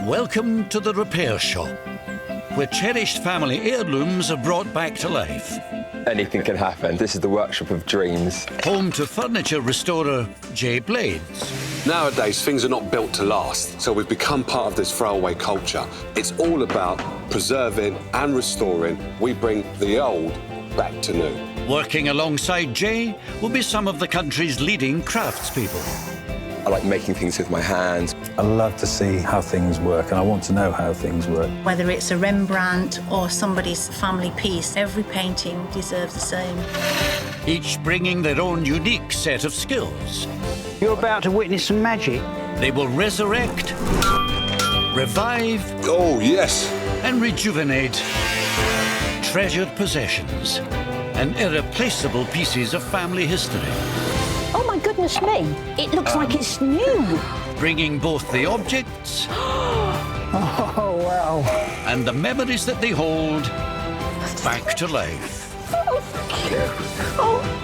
Welcome to the repair shop, where cherished family heirlooms are brought back to life. Anything can happen. This is the workshop of dreams. Home to furniture restorer Jay Blades. Nowadays, things are not built to last, so we've become part of this throwaway culture. It's all about preserving and restoring. We bring the old back to new. Working alongside Jay will be some of the country's leading craftspeople. I like making things with my hands. I love to see how things work, and I want to know how things work. Whether it's a Rembrandt or somebody's family piece, every painting deserves the same. Each bringing their own unique set of skills. You're about to witness some magic. They will resurrect, revive, Oh, yes. and rejuvenate treasured possessions and irreplaceable pieces of family history. Oh, my goodness me. It looks like it's new. Bringing both the objects Oh, wow. and the memories that they hold back to life. Oh, thank you. Oh.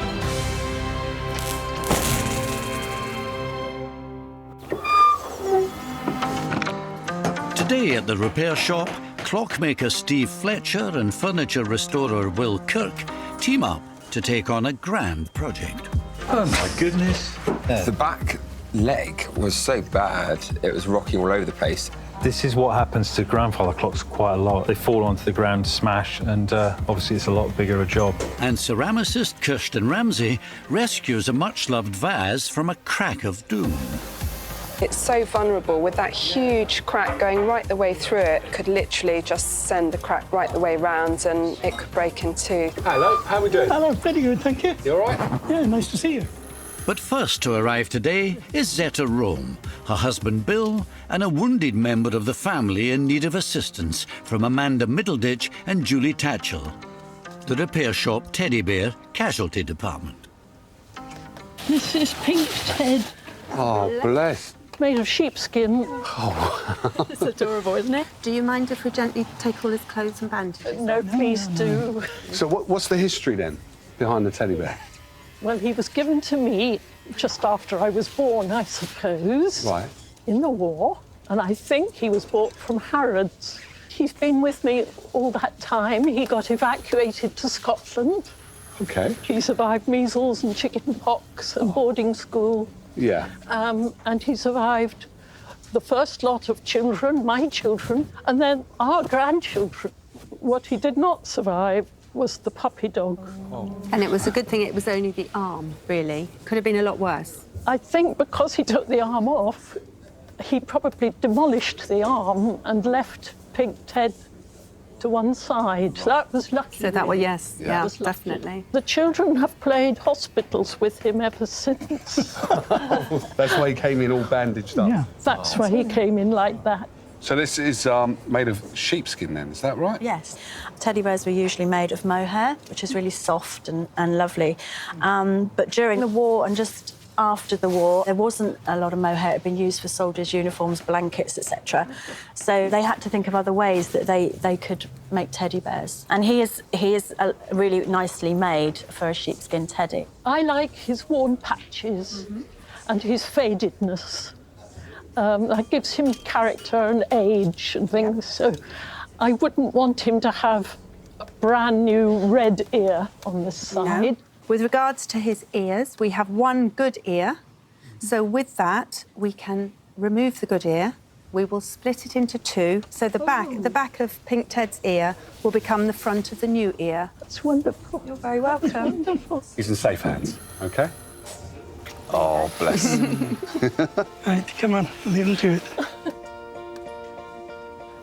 Today at the repair shop, clockmaker Steve Fletcher and furniture restorer Will Kirk team up to take on a grand project. Oh, my goodness. The back leg was so bad, it was rocking all over the place. This is what happens to grandfather clocks quite a lot. They fall onto the ground, smash, and obviously it's a lot bigger a job. And ceramicist Kirsten Ramsay rescues a much-loved vase from a crack of doom. It's so vulnerable with that huge crack going right the way through it. Could literally just send the crack right the way round and it could break in two. Hello, how are we doing? Hello, pretty good, thank you. You all right? Yeah, nice to see you. But first to arrive today is Zeta Rome, her husband Bill, and a wounded member of the family in need of assistance from Amanda Middleditch and Julie Tatchell, the repair shop teddy bear casualty department. This is Pink Ted, Oh, bless. made of sheepskin. It's adorable, isn't it? Do you mind if we gently take all his clothes and bandages? No, please do. So what's the history then behind the teddy bear? Well, he was given to me just after I was born, I suppose. Right. In the war, and I think he was bought from Harrods. He's been with me all that time. He got evacuated to Scotland. Okay. He survived measles and chicken pox and boarding school. Yeah. And he survived the first lot of children, my children, and then our grandchildren. What he did not survive was the puppy dog. And it was a good thing it was only the arm, really. Could have been a lot worse. I think because he took the arm off, he probably demolished the arm and left Pink Ted to one side. That was lucky. So that was, yes, That yeah, was lucky. definitely. The children have played hospitals with him ever since. That's why he came in all bandaged up. Yeah. That's why he came in like that. So this is made of sheepskin then, is that right? Yes. Teddy bears were usually made of mohair, which is really soft and lovely. But during the war and just after the war, there wasn't a lot of mohair. It had been used for soldiers' uniforms, blankets, etc. So they had to think of other ways that they could make teddy bears. And he is really nicely made for a sheepskin teddy. I like his worn patches and his fadedness. That gives him character and age and things. So I wouldn't want him to have a brand new red ear on the side. No. With regards to his ears, we have one good ear. So with that, we can remove the good ear. We will split it into two. So the back of Pink Ted's ear will become the front of the new ear. That's wonderful. You're very welcome. Wonderful. He's in safe hands, OK? Oh, bless. Right, come on, leave him to it.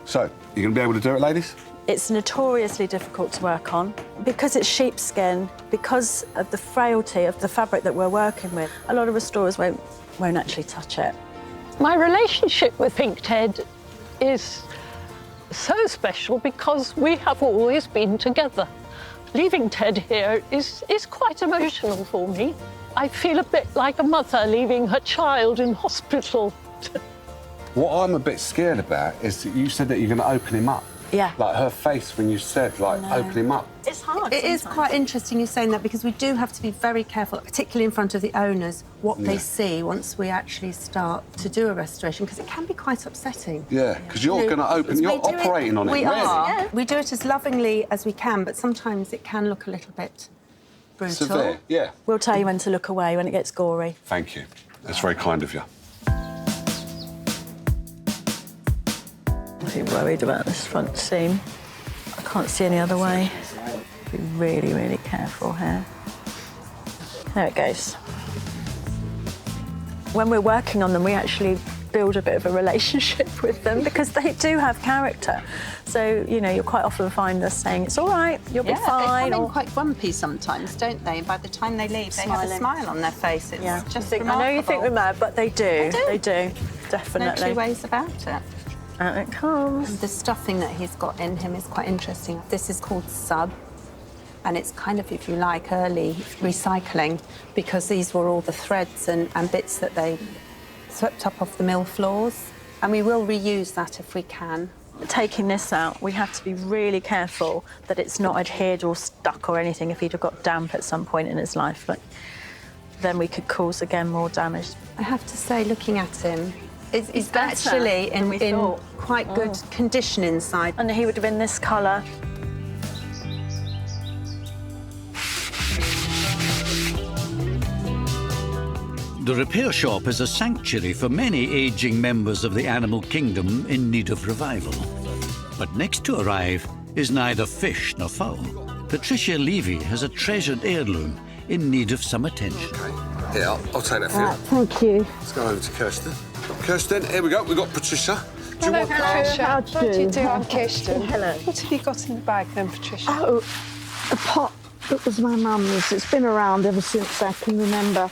So, you going to be able to do it, ladies? It's notoriously difficult to work on. Because it's sheepskin, because of the frailty of the fabric that we're working with, a lot of restorers won't actually touch it. My relationship with Pink Ted is so special because we have always been together. Leaving Ted here is quite emotional for me. I feel a bit like a mother leaving her child in hospital. What I'm a bit scared about is that you said that you're going to open him up. Yeah. Like her face when you said, like, open him up. It's hard. It is quite interesting you saying that, because we do have to be very careful, particularly in front of the owners, what they see once we actually start to do a restoration, because it can be quite upsetting. Yeah, because you're going to open, you're operating on it. We really. are. Yeah. We do it as lovingly as we can, but sometimes it can look a little bit brutal. Severe, yeah. We'll tell you when to look away when it gets gory. Thank you. That's very kind of you. I'm worried about this front seam. I can't see any other way. Be really, really careful here. There it goes. When we're working on them, we actually build a bit of a relationship with them because they do have character. So, you know, you'll quite often find us saying, it's all right, you'll be fine. They come in quite grumpy sometimes, don't they? By the time they leave, they have a smile on their face. It's just remarkable. I know you think we're mad, but they do. They do, definitely. No two ways about it. Out it comes. The stuffing that he's got in him is quite interesting. This is called sub, and it's kind of, if you like, early recycling, because these were all the threads and bits that they swept up off the mill floors, and we will reuse that if we can. Taking this out, we have to be really careful that it's not adhered or stuck or anything if he'd have got damp at some point in his life. But then we could cause, again, more damage. I have to say, looking at him, he's actually in quite good condition inside. And he would have been this colour. The repair shop is a sanctuary for many ageing members of the animal kingdom in need of revival. But next to arrive is neither fish nor fowl. Patricia Levy has a treasured heirloom in need of some attention. Okay. Here, I'll take that for you. Thank you. Let's go over to Kirsten. Kirsten, here we go. We've got Patricia. Do you Hello, want Patricia. How How do you do? I'm Kirsten. Hello. What have you got in the bag then, Patricia? Oh, a pot that was my mum's. It's been around ever since I can remember.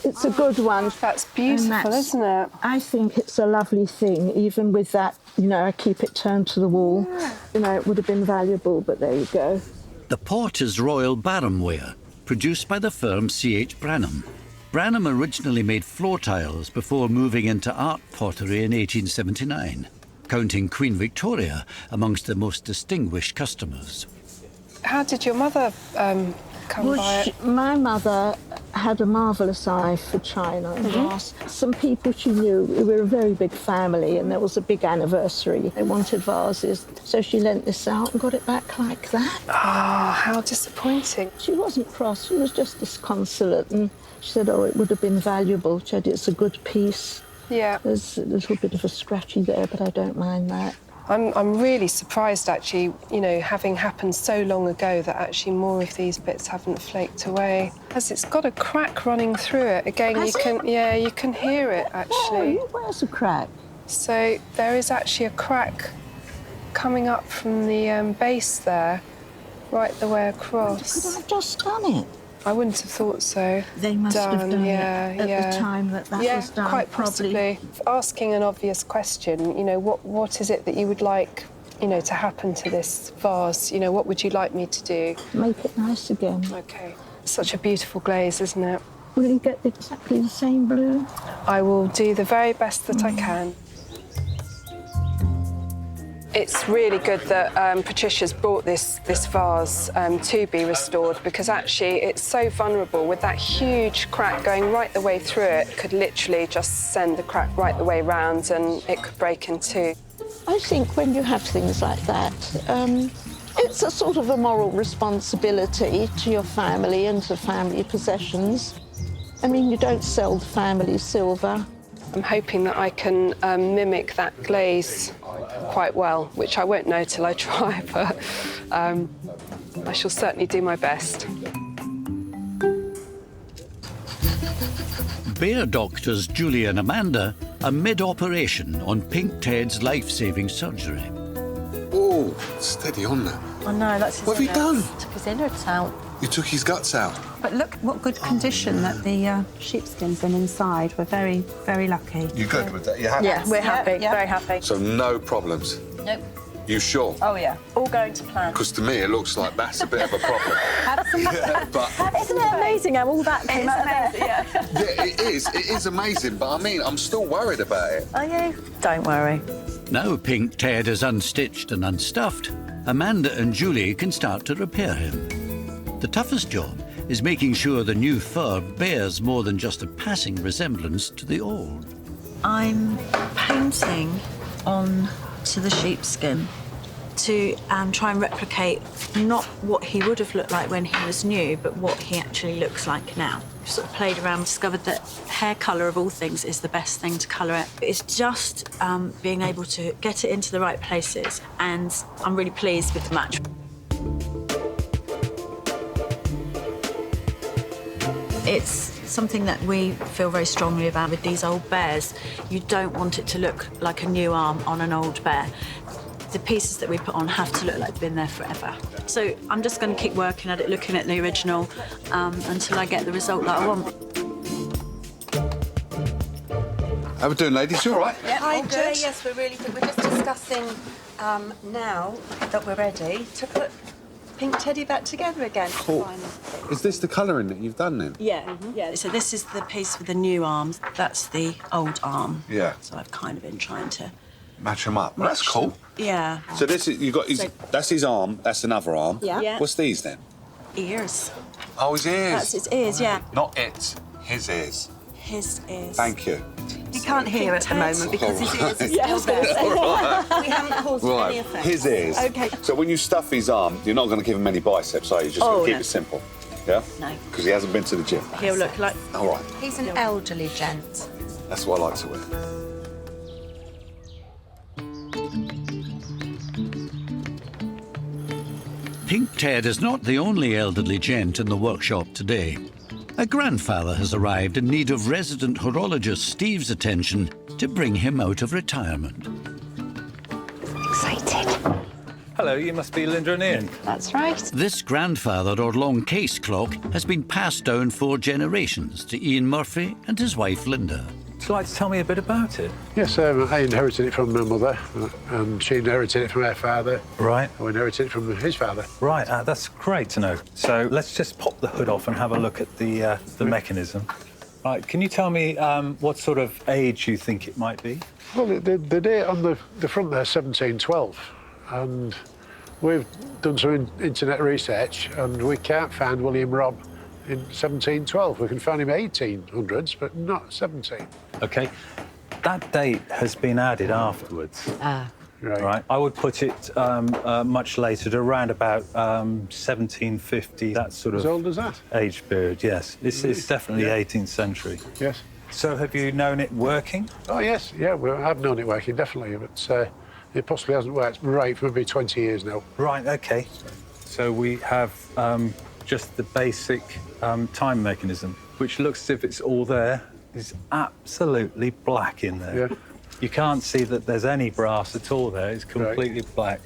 It's a good one. That's beautiful, isn't it? I think it's a lovely thing, even with that, you know, I keep it turned to the wall. Yeah. You know, it would have been valuable, but there you go. The pot is Royal Barum Ware, produced by the firm C.H. Branham. Branham originally made floor tiles before moving into art pottery in 1879, counting Queen Victoria amongst their most distinguished customers. How did your mother come by it? My mother had a marvellous eye for china and glass. Some people she knew, we were a very big family, and there was a big anniversary. They wanted vases, so she lent this out and got it back like that. Oh, how disappointing. She wasn't cross, she was just disconsolate, and she said, oh, it would have been valuable. She said, it's a good piece. Yeah. There's a little bit of a scratchy there, but I don't mind that. I'm really surprised, actually, you know, having happened so long ago, that actually more of these bits haven't flaked away. As it's got a crack running through it. Again, you can hear it, actually. Oh, where's the crack? So there is actually a crack coming up from the base there, right the way across. Could I have just done it? I wouldn't have thought so. They must have done it at the time that was done. Quite possibly. Asking an obvious question, you know, what is it that you would like, you know, to happen to this vase? You know, what would you like me to do? Make it nice again. OK. Such a beautiful glaze, isn't it? Will you get exactly the same blue? I will do the very best that I can. It's really good that Patricia's brought this vase to be restored, because actually it's so vulnerable. With that huge crack going right the way through it, could literally just send the crack right the way round and it could break in two. I think when you have things like that, it's a sort of a moral responsibility to your family and to family possessions. I mean, you don't sell the family silver. I'm hoping that I can mimic that glaze quite well, which I won't know till I try, but I shall certainly do my best. Bear doctors Julie and Amanda are mid-operation on Pink Ted's life-saving surgery. Oh, steady on that. Oh, no, that's his What have you done? Took his innards out. You took his guts out. But look what good condition that the sheepskin's in inside. We're very, very lucky. You good with that? You happy? Yeah, we're happy, very happy. So no problems? Nope. You sure? Oh, yeah. All going to plan. Because to me, it looks like that's a bit of a problem. Yeah, but Isn't it amazing how all that came out of there? Yeah. yeah, it is. It is amazing. But I mean, I'm still worried about it. Are you? Don't worry. Now Pink Ted is unstitched and unstuffed, Amanda and Julie can start to repair him. The toughest job is making sure the new fur bears more than just a passing resemblance to the old. I'm painting on to the sheepskin to try and replicate not what he would have looked like when he was new, but what he actually looks like now. Sort of played around, discovered that hair colour of all things is the best thing to colour it. It's just being able to get it into the right places, and I'm really pleased with the match. It's something that we feel very strongly about with these old bears. You don't want it to look like a new arm on an old bear. The pieces that we put on have to look like they've been there forever. So I'm just going to keep working at it, looking at the original, until I get the result that I want. How we doing, ladies? You all right? Yeah, hi, Joe. Yes, we're really good. We're just discussing now that we're ready to put Pink Teddy back together again. Cool. Is this the colouring that you've done then? Yeah, yeah. So this is the piece with the new arms. That's the old arm. Yeah. So I've kind of been trying to match them up. Well, that's cool. Yeah. So this is that's his arm. That's another arm. Yeah. What's these then? Ears. Oh, his ears. That's his ears. Yeah. Not it. His ears. His ears. Thank you. You can't hear at the moment because his ears are still there. Right. We haven't caused any effect. His ears. Okay. So when you stuff his arm, you're not going to give him any biceps, are you? Just going to keep it simple. Yeah. No. Because he hasn't been to the gym. He'll look like. All right. He's an elderly gent. That's what I like to wear. Pink Ted is not the only elderly gent in the workshop today. A grandfather has arrived in need of resident horologist Steve's attention to bring him out of retirement. Excited. Hello, you must be Linda and Ian. That's right. This grandfather or long case clock has been passed down 4 generations to Ian Murphy and his wife Linda. Would you like to tell me a bit about it? Yes, I inherited it from my mother, and she inherited it from her father. Right. I inherited it from his father. Right, that's great to know. So let's just pop the hood off and have a look at the mechanism. Right, can you tell me what sort of age you think it might be? Well, the date on the front there, 1712, and we've done some internet research, and we can't find William Robb in 1712. We can find him 1800s, but not 17. OK. That date has been added afterwards. Right. I would put it much later, to around about 1750, that sort of... As old as that? Age period, yes. It's definitely 18th century. Yes. So have you known it working? Oh, yes. Yeah, I've known it working, definitely, but it possibly hasn't worked right for maybe 20 years now. Right, OK. So we have just the basic time mechanism, which looks as if it's all there. It's absolutely black in there. Yeah. You can't see that there's any brass at all there. It's completely black.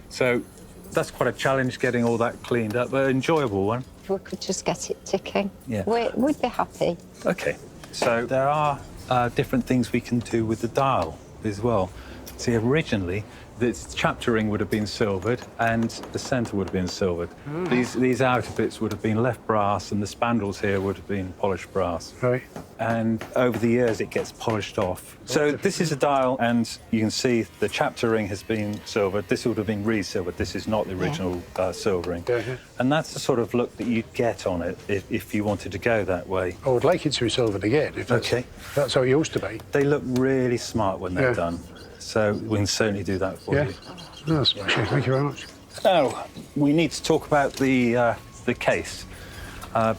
So that's quite a challenge getting all that cleaned up, but an enjoyable one. If we could just get it ticking, Yeah. we'd be happy. OK. So there are different things we can do with the dial as well. See, originally, this chapter ring would have been silvered and the centre would have been silvered. These outer bits would have been left brass and the spandrels here would have been polished brass. Right. And over the years, it gets polished off. So this is a dial, and you can see the chapter ring has been silvered. This would have been re-silvered. This is not the original silvering. And that's the sort of look that you'd get on it if you wanted to go that way. I would like it to be silvered again, if that's how it used to be. They look really smart when they're done. So we can certainly do that for you. No, that's smashing. Thank you very much. Now, we need to talk about the case,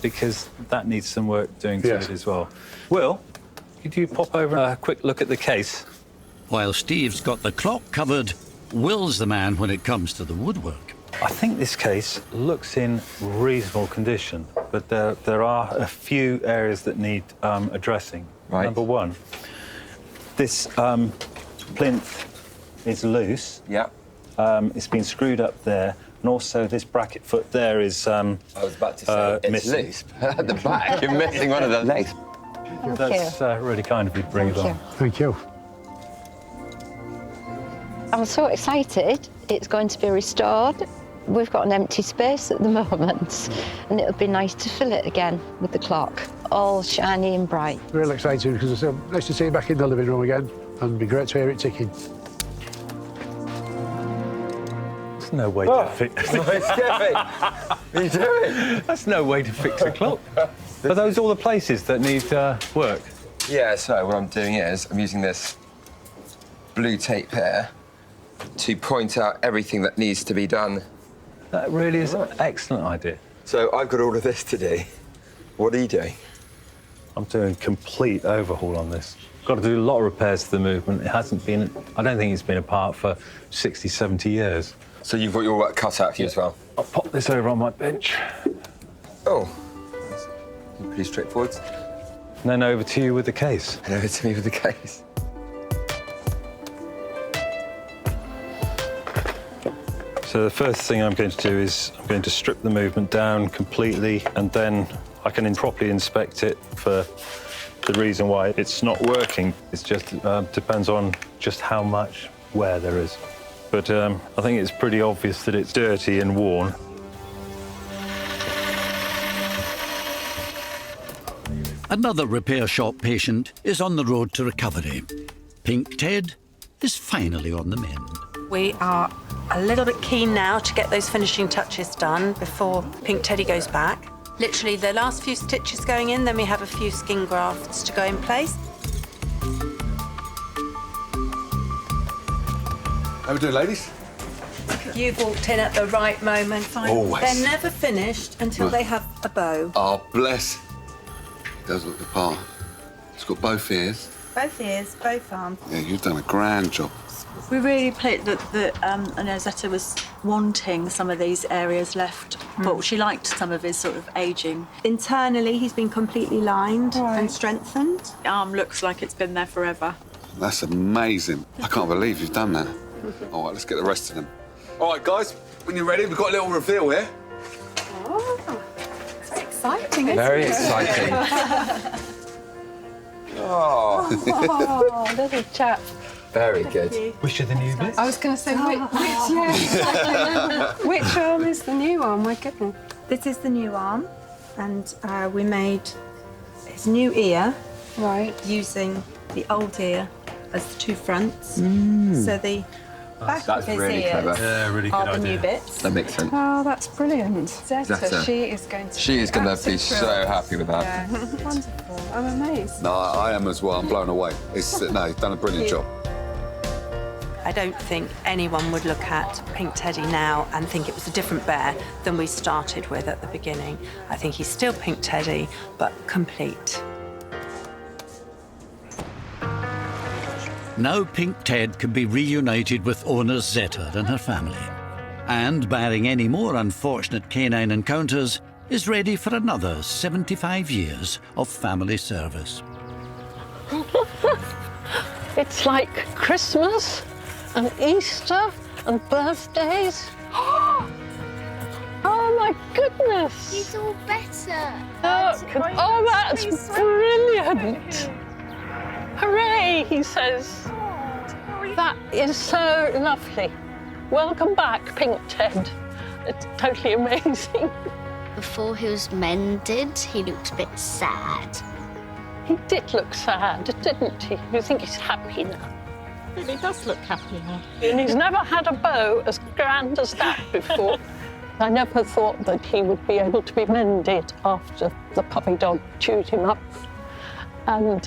because that needs some work doing to it as well. Will, could you pop over a quick look at the case? While Steve's got the clock covered, Will's the man when it comes to the woodwork. I think this case looks in reasonable condition, but there are a few areas that need addressing. Right. Number one, this plinth is loose. Yeah. It's been screwed up there, and also this bracket foot there is I was about to say, it's missing. loose. At the back, you're missing one of the legs. That's really kind of you to bring it on. Thank you. I'm so excited. It's going to be restored. We've got an empty space at the moment, and it'll be nice to fill it again with the clock, all shiny and bright. Real excited because it's nice to see it back in the living room again, and it'd be great to hear it ticking. There's no way to fix it. What are you doing? That's no way to fix a clock. Are those all the places that need work? Yeah, so what I'm doing is I'm using this blue tape here to point out everything that needs to be done. That really is an excellent idea. So I've got all of this to do. What are you doing? I'm doing a complete overhaul on this. Got to do a lot of repairs to the movement. It hasn't been, I don't think it's been apart for 60, 70 years. So you've got your work cut out for you as well? I'll pop this over on my bench. Oh, pretty straightforward. And then over to you with the case. And over to me with the case. So the first thing I'm going to do is I'm going to strip the movement down completely, and then I can properly inspect it for the reason why it's not working. It just depends on just how much wear there is. But I think it's pretty obvious that it's dirty and worn. Another repair shop patient is on the road to recovery. Pink Ted is finally on the mend. We are a little bit keen now to get those finishing touches done before Pink Teddy goes back. Literally the last few stitches going in, then we have a few skin grafts to go in place. How we doing, ladies? You've walked in at the right moment. Always. They're never finished until they have a bow. Oh, bless. It does look the part. It's got both ears. Both ears, both arms. Yeah, you've done a grand job. We really played that I know Zeta was wanting some of these areas left, but she liked some of his sort of ageing. Internally, he's been completely lined and strengthened. The arm looks like it's been there forever. That's amazing. I can't believe you've done that. All right, let's get the rest of them. All right, guys, when you're ready, we've got a little reveal here. Oh, it's exciting, isn't it? Very exciting. Oh, little chap. Very good. Which are the new bits? I was going to say, which arm is the new arm? My goodness. This is the new arm, and we made his new ear using the old ear as the two fronts. So the back of his really ears clever. Yeah, really good are the idea. new bits. That makes sense. Oh, that's brilliant. Zeta. She is going to She is going to be so happy with that. Yeah, wonderful. I'm amazed. No, I am as well. I'm blown away. No, you've done a brilliant job. I don't think anyone would look at Pink Teddy now and think it was a different bear than we started with at the beginning. I think he's still Pink Teddy, but complete. Now Pink Ted can be reunited with owner Zeta and her family. And, barring any more unfortunate canine encounters, is ready for another 75 years of family service. It's like Christmas and Easter and birthdays. Oh my goodness! He's all better. Oh, that's brilliant! Hooray, he says. That is so lovely. Welcome back, Pink Ted. It's totally amazing. Before he was mended, he looked a bit sad. He did look sad, didn't he? You think he's happy now? He does look happy now. And he's never had a bow as grand as that before. I never thought that he would be able to be mended after the puppy dog chewed him up. And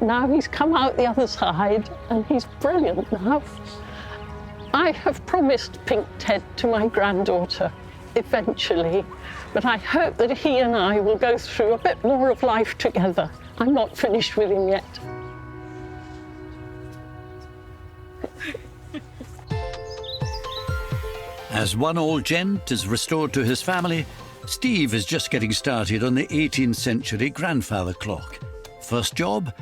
now he's come out the other side and he's brilliant now. I have promised Pink Ted to my granddaughter eventually, but I hope that he and I will go through a bit more of life together. I'm not finished with him yet. As one old gent is restored to his family, Steve is just getting started on the 18th century grandfather clock. First job,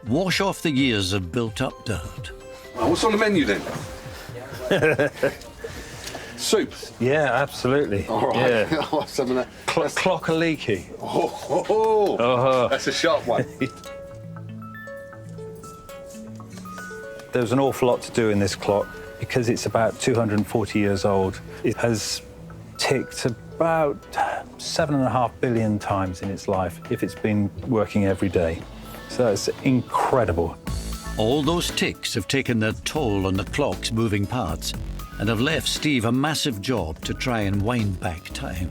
wash off the years of built-up dirt. Right, what's on the menu then? Soup? Yeah, absolutely. All right. Yeah. I'll have some of that. Clock-a-leaky. That's a sharp one. There's an awful lot to do in this clock because it's about 240 years old. It has ticked about 7.5 billion times in its life if it's been working every day. So it's incredible. All those ticks have taken their toll on the clock's moving parts, and have left Steve a massive job to try and wind back time.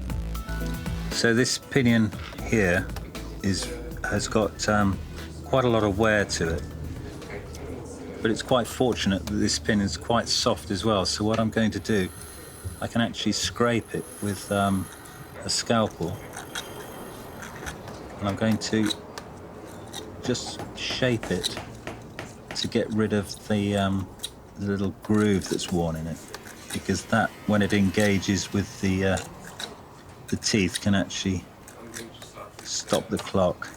So this pinion here has got quite a lot of wear to it. But it's quite fortunate that this pin is quite soft as well. So what I'm going to do, I can actually scrape it with a scalpel. And I'm going to just shape it to get rid of the little groove that's worn in it. Because that, when it engages with the teeth, can actually stop the clock.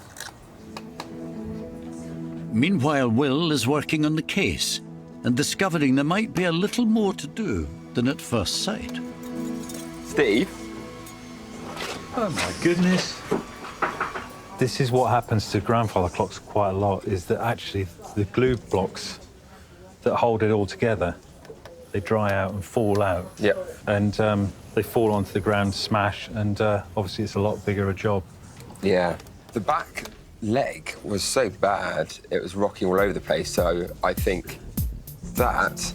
Meanwhile, Will is working on the case and discovering there might be a little more to do than at first sight. Steve? Oh my goodness. This is what happens to grandfather clocks quite a lot, is that actually the glue blocks that hold it all together, they dry out and fall out. Yep. And they fall onto the ground, smash, and obviously it's a lot bigger a job. Yeah. The back leg was so bad, it was rocking all over the place, so I think that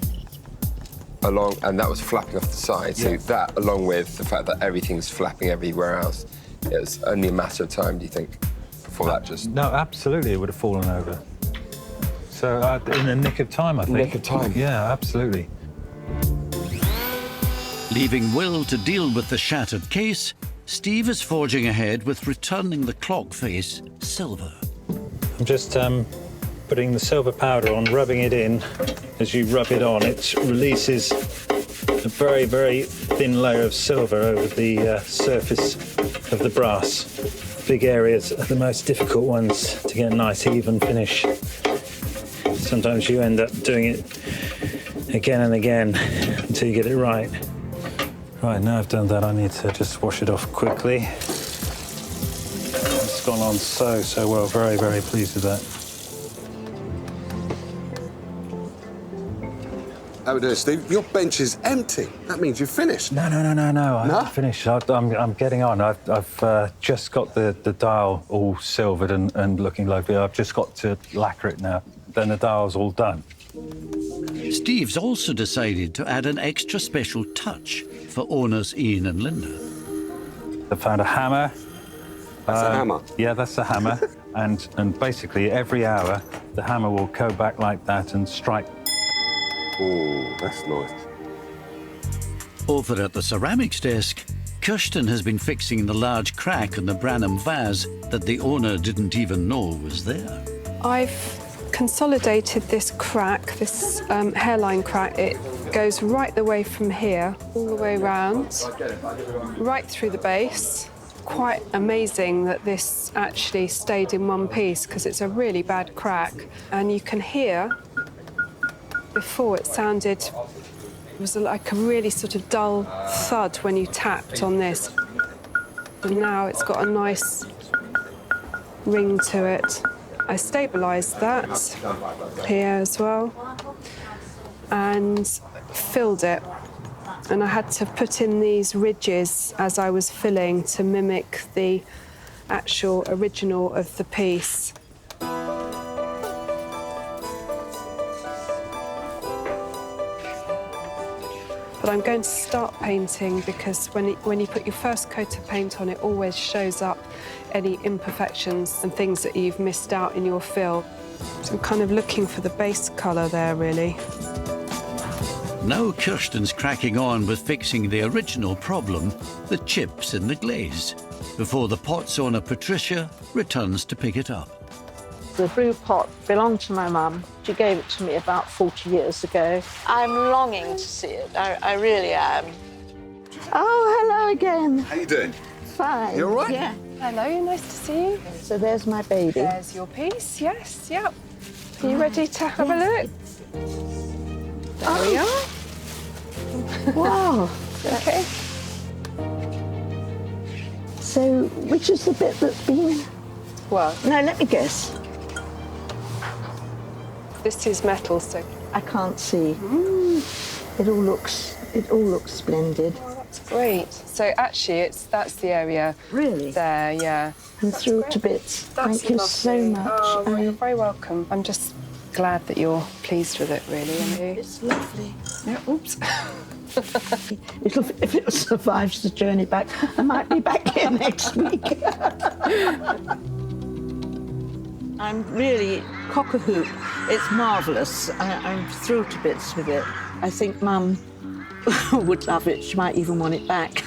and that was flapping off the side, so that, along with the fact that everything's flapping everywhere else, it was only a matter of time, do you think, before that just... No, absolutely, it would have fallen over. So in the nick of time, I think. Nick of time. Yeah, absolutely. Leaving Will to deal with the shattered case, Steve is forging ahead with returning the clock face silver. I'm just putting the silver powder on, rubbing it in. As you rub it on, it releases a very, very thin layer of silver over the surface of the brass. Big areas are the most difficult ones to get a nice, even finish. Sometimes you end up doing it again and again until you get it right. Right, now I've done that, I need to just wash it off quickly. It's gone on so, so well. Very, very pleased with that. How are we doing, Steve? Your bench is empty. That means you've finished. No. I haven't finished. I'm getting on. I've just got the dial all silvered and looking lovely. I've just got to lacquer it now. Then the dial's all done. Steve's also decided to add an extra special touch for owners Ian and Linda. I found a hammer. That's a hammer? Yeah, that's a hammer. and basically every hour, the hammer will go back like that and strike. Oh, that's nice. Over at the ceramics desk, Kirsten has been fixing the large crack in the Branham vase that the owner didn't even know was there. I've consolidated this crack, this hairline crack. It goes right the way from here, all the way around, right through the base. Quite amazing that this actually stayed in one piece because it's a really bad crack. And you can hear, before it was like a really sort of dull thud when you tapped on this. And now it's got a nice ring to it. I stabilised that here as well and filled it. And I had to put in these ridges as I was filling to mimic the actual original of the piece. But I'm going to start painting because when you put your first coat of paint on, it always shows up any imperfections and things that you've missed out in your fill. So I'm kind of looking for the base colour there, really. Now Kirsten's cracking on with fixing the original problem, the chips in the glaze, before the pot's owner, Patricia, returns to pick it up. The brew pot belonged to my mum. She gave it to me about 40 years ago. I'm longing to see it. I really am. Oh, hello again. How you doing? Fine. You all right? Yeah. Hello, nice to see you. So there's my baby. There's your piece, yes, yep. Are you ready to have a look? There we are. Wow. Okay. So which is the bit that's been... Well, No, let me guess. this is metal, so... I can't see. It all looks splendid. That's great. So actually, that's the area. Really? There, yeah. And through to bits. That's Thank you so lovely. much. Oh, well, you're very welcome. I'm just glad that you're pleased with it, really, aren't you? It's lovely. Yeah, oops. If it survives the journey back, I might be back here next week. I'm really cock-a-hoop. It's marvellous. I'm thrilled to bits with it. I think Mum would love it. She might even want it back.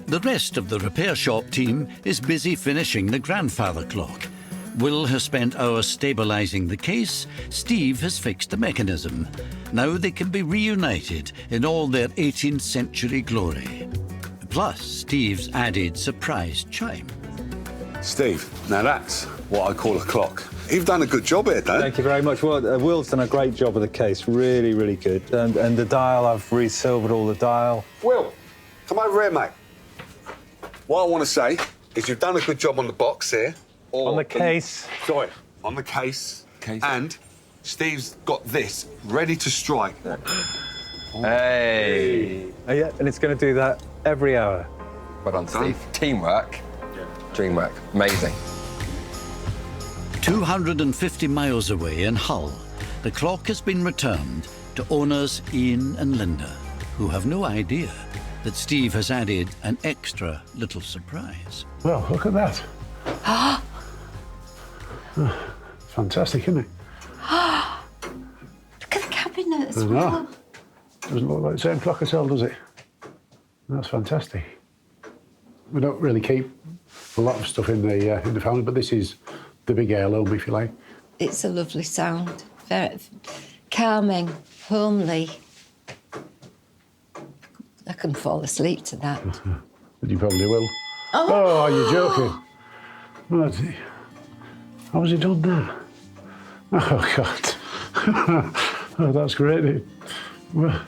The rest of the repair shop team is busy finishing the grandfather clock. Will has spent hours stabilising the case. Steve has fixed the mechanism. Now they can be reunited in all their 18th century glory. Plus, Steve's added surprise chime. Steve, now that's what I call a clock. You've done a good job here, Dan. Thank you very much. Well, Will's done a great job of the case. Really, really good. And the dial, I've re-silvered all the dial. Will, come over here, mate. What I want to say is you've done a good job on the box here. On the case. Sorry, on the case. And Steve's got this ready to strike. Hey! Oh, yeah, and it's going to do that every hour. Well done, Steve. Teamwork. Dream work. Amazing. 250 miles away in Hull, the clock has been returned to owners Ian and Linda, who have no idea that Steve has added an extra little surprise. Well, look at that. Fantastic, isn't it? Look at the cabinet as I know. well. Doesn't look like the same clock at all, does it? That's fantastic. We don't really keep a lot of stuff in the family, but this is the big heirloom, if you like. It's a lovely sound. Very calming, homely. I can fall asleep to that. But you probably will. Oh, you're joking. Bloody. How has he done that? Oh, God. Oh, that's great. Well,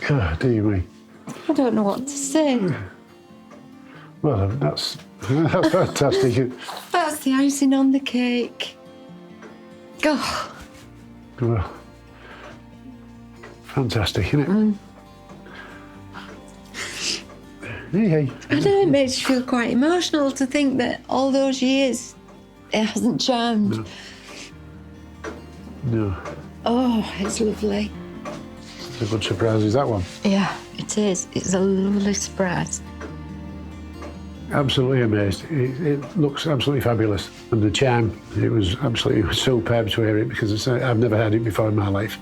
God, dear me. I don't know what to say. Well, that's fantastic. That's the icing on the cake. Oh. Well, fantastic, isn't it? Hey. I know it makes you feel quite emotional to think that all those years it hasn't charmed. No. Oh, it's lovely. It's a good surprise, is that one? Yeah, it is. It's a lovely surprise. Absolutely amazed. It looks absolutely fabulous. And the chime, it was absolutely superb to hear it because I've never had it before in my life.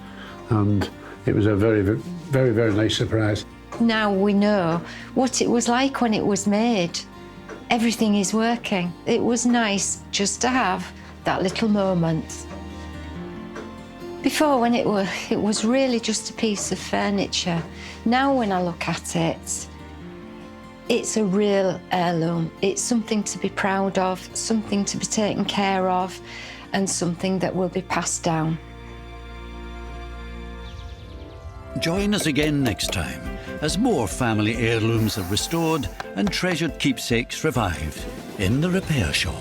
And it was a very, very, very nice surprise. Now we know what it was like when it was made. Everything is working. It was nice just to have that little moment. Before, when it was really just a piece of furniture. Now when I look at it, it's a real heirloom. It's something to be proud of, something to be taken care of, and something that will be passed down. Join us again next time as more family heirlooms are restored and treasured keepsakes revived in the repair shop.